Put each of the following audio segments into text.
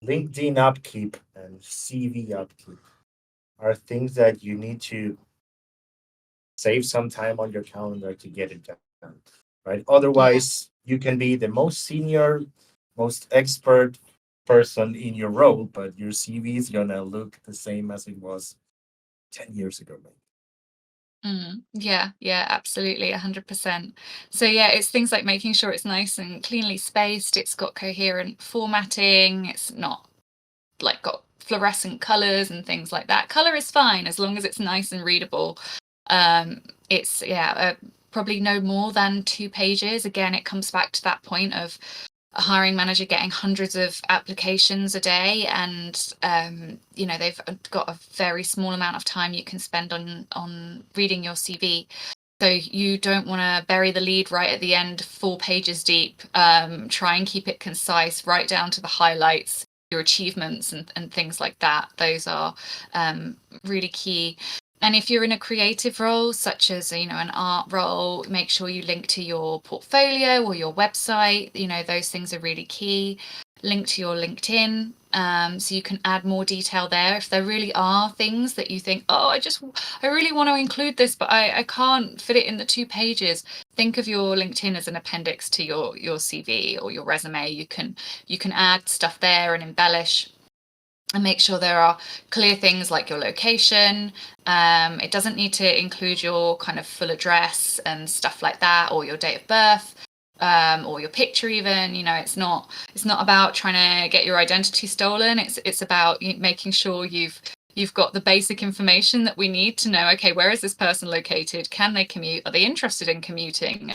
LinkedIn upkeep and CV upkeep are things that you need to save some time on your calendar to get it done, right? Yeah. Otherwise, you can be the most senior, most expert person in your role, but your CV is gonna look the same as it was 10 years ago, maybe. Yeah, yeah, absolutely, 100%. So yeah, it's things like making sure it's nice and cleanly spaced, it's got coherent formatting, it's not like got fluorescent colors and things like that. Color is fine as long as it's nice and readable. It's probably no more than 2 pages. Again, it comes back to that point of a hiring manager getting hundreds of applications a day, and they've got a very small amount of time you can spend on reading your CV. So you don't want to bury the lead right at the end, 4 pages deep. Try and keep it concise, right down to the highlights, your achievements and things like that. Those are really key. And if you're in a creative role, such as an art role, make sure you link to your portfolio or your website. Those things are really key. Link to your LinkedIn, so you can add more detail there. If there really are things that you think, oh, I really want to include this, but I can't fit it in the 2 pages. Think of your LinkedIn as an appendix to your CV or your resume. You can add stuff there and embellish, and make sure there are clear things like your location. It doesn't need to include your kind of full address and stuff like that, or your date of birth, or your picture even. It's not about trying to get your identity stolen. It's about making sure you've got the basic information that we need to know, okay, where is this person located? Can they commute? Are they interested in commuting?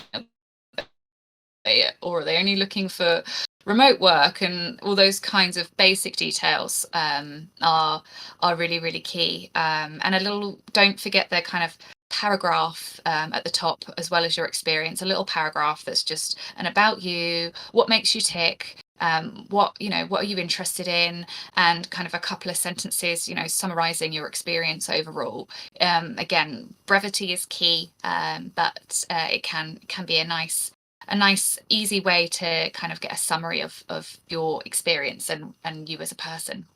Or are they only looking for remote work? And all those kinds of basic details are really, really key. And don't forget the kind of paragraph at the top, as well as your experience, a little paragraph that's just an about you, what makes you tick, what are you interested in, and kind of a couple of sentences summarizing your experience overall. Again, brevity is key, but it can be a nice easy way to kind of get a summary of your experience and you as a person.